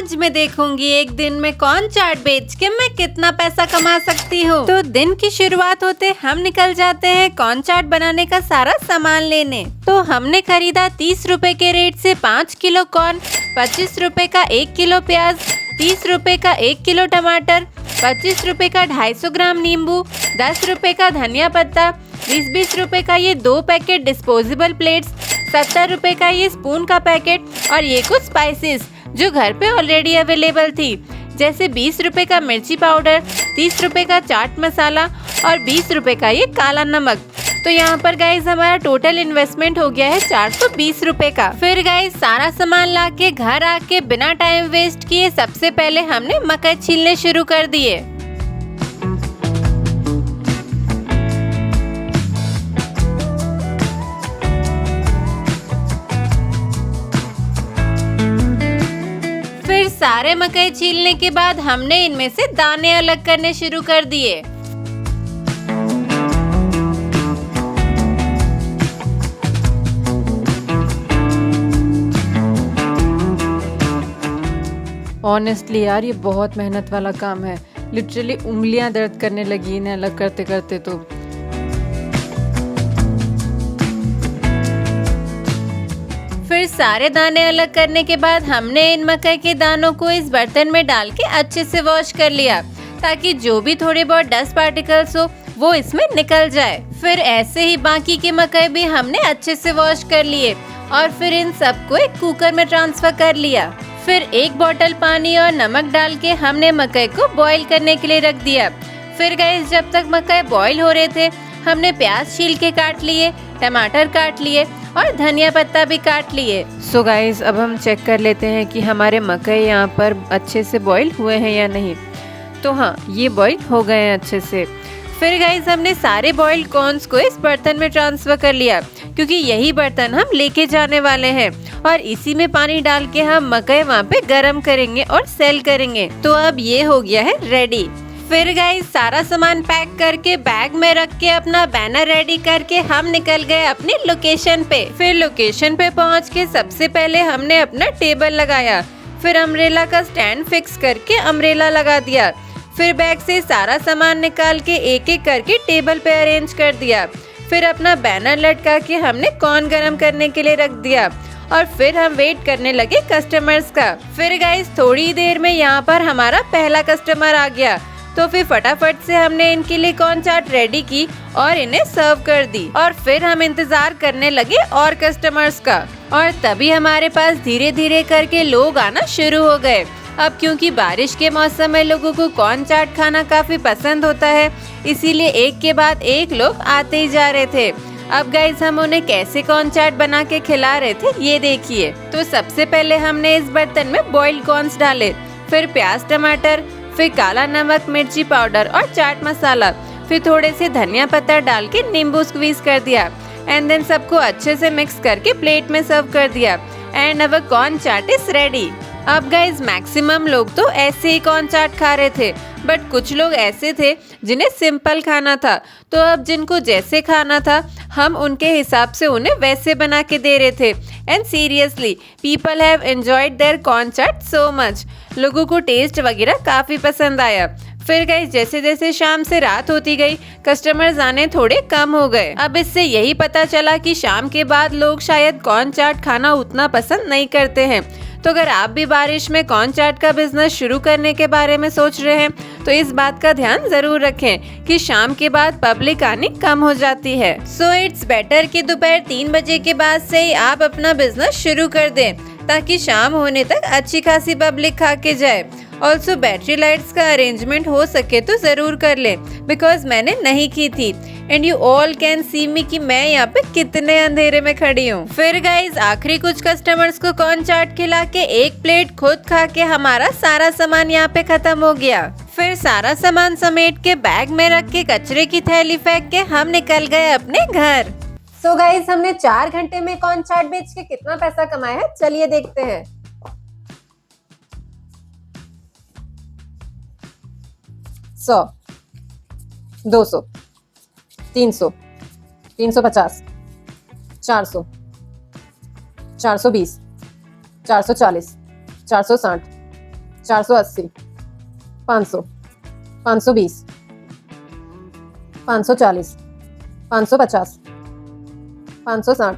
आज मैं देखूंगी एक दिन में कौन चाट बेच के मैं कितना पैसा कमा सकती हूँ। तो दिन की शुरुआत होते हम निकल जाते हैं कॉर्न चाट बनाने का सारा सामान लेने। तो हमने खरीदा 30 रुपए के रेट से 5 किलो कॉर्न, 25 रुपए का 1 किलो प्याज, 30 रुपए का 1 किलो टमाटर, 25 रुपए का 250 ग्राम नींबू, 10 रुपए का धनिया पत्ता, 20-20 रुपए का ये 2 पैकेट डिस्पोजेबल प्लेट्स, 70 रुपए का ये स्पून का पैकेट और ये कुछ स्पाइसेस जो घर पे ऑलरेडी अवेलेबल थी, जैसे 20 रुपए का मिर्ची पाउडर, 30 रुपए का चाट मसाला और 20 रुपए का ये काला नमक। तो यहाँ पर गाइज हमारा टोटल इन्वेस्टमेंट हो गया है 420 रुपए का। फिर गाइज सारा सामान लाके घर आके बिना टाइम वेस्ट किए सबसे पहले हमने मकई छीलने शुरू कर दिए। फिर सारे मकई छीलने के बाद हमने इनमें से दाने अलग करने शुरू कर दिए। ऑनेस्टली यार ये बहुत मेहनत वाला काम है। लिटरली उंगलियां दर्द करने लगी इन्हें अलग करते करते। तो फिर सारे दाने अलग करने के बाद हमने इन मकई के दानों को इस बर्तन में डाल के अच्छे से वॉश कर लिया, ताकि जो भी थोड़े बहुत डस्ट पार्टिकल्स हो वो इसमें निकल जाए। फिर ऐसे ही बाकी के मकई भी हमने अच्छे से वॉश कर लिए और फिर इन सबको एक कुकर में ट्रांसफर कर लिया। फिर एक बोतल पानी और नमक डाल के हमने मकई को बॉईल करने के लिए रख दिया। फिर गाइस जब तक मकई बॉईल हो रहे थे हमने प्याज छील के काट लिए, टमाटर काट लिए और धनिया पत्ता भी काट लिए। सो गाइस अब हम चेक कर लेते हैं कि हमारे मकई यहाँ पर अच्छे से बॉईल हुए हैं या नहीं। तो हाँ, ये बॉईल हो गए हैं अच्छे से। फिर गाइस हमने सारे बॉइल्ड कॉर्न्स को इस बर्तन में ट्रांसफर कर लिया, क्योंकि यही बर्तन हम लेके जाने वाले हैं और इसी में पानी डाल के हम मकई वहाँ पे गरम करेंगे और सेल करेंगे। तो अब ये हो गया है रेडी। फिर गाइस सारा सामान पैक करके बैग में रख के अपना बैनर रेडी करके हम निकल गए अपनी लोकेशन पे। फिर लोकेशन पे पहुँच के सबसे पहले हमने अपना टेबल लगाया, फिर अम्ब्रेला का स्टैंड फिक्स करके अम्ब्रेला लगा दिया। फिर बैग से सारा सामान निकाल के एक एक करके टेबल पे अरेंज कर दिया। फिर अपना बैनर लटका के हमने कॉर्न गरम करने के लिए रख दिया और फिर हम वेट करने लगे कस्टमर्स का। फिर गाइस थोड़ी देर में यहाँ पर हमारा पहला कस्टमर आ गया, तो फिर फटाफट से हमने इनके लिए कॉर्न चाट रेडी की और इन्हें सर्व कर दी। और फिर हम इंतजार करने लगे और कस्टमर्स का, और तभी हमारे पास धीरे धीरे करके लोग आना शुरू हो गए। अब क्योंकि बारिश के मौसम में लोगों को कॉर्न चाट खाना काफी पसंद होता है, इसीलिए एक के बाद एक लोग आते ही जा रहे थे। अब गाइस हम उन्हें कैसे कॉर्न चाट बना के खिला रहे थे ये देखिए। तो सबसे पहले हमने इस बर्तन में बॉइल्ड कॉर्न्स डाले, फिर प्याज टमाटर, फिर काला नमक, मिर्ची पाउडर और चाट मसाला, फिर थोड़े से धनिया पत्ता डाल के नींबू स्क्वीज कर दिया एंड देन सबको अच्छे से मिक्स करके प्लेट में सर्व कर दिया and our corn chaat is ready. अब गाइज मैक्सिमम लोग तो ऐसे ही कॉर्न चाट खा रहे थे, बट कुछ लोग ऐसे थे जिन्हें सिंपल खाना था। तो अब जिनको जैसे खाना था हम उनके हिसाब से उन्हें वैसे बना के दे रहे थे and seriously people have enjoyed their corn chaat so much. लोगों को टेस्ट वगैरह काफ़ी पसंद आया। फिर गाइस जैसे जैसे शाम से रात होती गई कस्टमर्स आने थोड़े कम हो गए। अब इससे यही पता चला कि शाम के बाद लोग शायद कॉर्न चाट खाना उतना पसंद नहीं करते हैं। तो अगर आप भी बारिश में कॉर्न चाट का बिजनेस शुरू करने के बारे में सोच रहे हैं तो इस बात का ध्यान जरूर रखें कि शाम के बाद पब्लिक आनी कम हो जाती है। सो इट्स बेटर कि दोपहर 3 बजे के बाद से ही आप अपना बिजनेस शुरू कर दें, ताकि शाम होने तक अच्छी खासी पब्लिक खा के जाए। ऑल्सो बैटरी लाइट्स का अरेंजमेंट हो सके तो जरूर कर लें, बिकॉज मैंने नहीं की थी and you all can see me कि मैं यहाँ पे कितने अंधेरे में खड़ी हूँ। फिर गाइज आखिरी कुछ कस्टमर्स को कॉर्न चाट खिला के एक प्लेट खुद खा के हमारा सारा सामान यहाँ पे खत्म हो गया। फिर सारा सामान समेट के बैग में रख के कचरे की थैली फेंक के हम निकल गए अपने घर। सो गाइज हमने 4 घंटे में कॉर्न चाट बेच के कितना पैसा कमाया है चलिए देखते हैं। 100, 200, 300, 350, 400, 420, 440, 460, 480, 500, 520, 540, 550, 560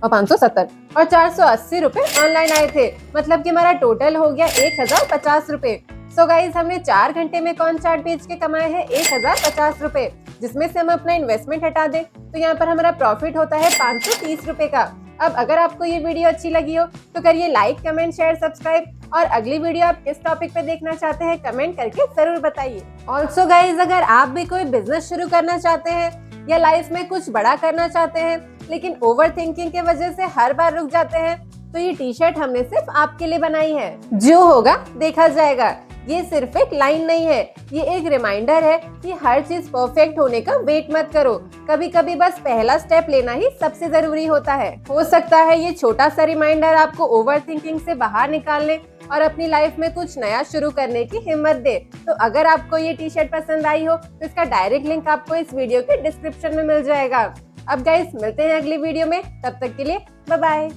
और 570 और 480 रुपए ऑनलाइन आए थे। मतलब कि हमारा टोटल हो गया 1050 रुपए। सो गाइज हमने 4 घंटे में कॉर्न चाट बेच के कमाए हैं 1050 रुपए, जिसमें से हम अपना इन्वेस्टमेंट हटा दें तो यहाँ पर हमारा प्रॉफिट होता है 530 रुपए का। अब अगर आपको ये वीडियो अच्छी लगी हो तो करिए लाइक, कमेंट, शेयर, सब्सक्राइब और अगली वीडियो आप किस टॉपिक पे देखना चाहते हैं कमेंट करके जरूर बताइए। ऑल्सो गाइज अगर आप भी कोई बिजनेस शुरू करना चाहते हैं या लाइफ में कुछ बड़ा करना चाहते हैं लेकिन ओवर थिंकिंग की वजह से हर बार रुक जाते हैं तो ये टी शर्ट हमने सिर्फ आपके लिए बनाई है। जो होगा देखा जाएगा। ये सिर्फ एक लाइन नहीं है, ये एक रिमाइंडर है कि हर चीज परफेक्ट होने का वेट मत करो। कभी कभी बस पहला स्टेप लेना ही सबसे जरूरी होता है। हो सकता है ये छोटा सा रिमाइंडर आपको ओवर थिंकिंग से बाहर निकालने और अपनी लाइफ में कुछ नया शुरू करने की हिम्मत दे। तो अगर आपको ये टी शर्ट पसंद आई हो तो इसका डायरेक्ट लिंक आपको इस वीडियो के डिस्क्रिप्शन में मिल जाएगा। अब गाइस मिलते हैं अगली वीडियो में, तब तक के लिए बाय बाय।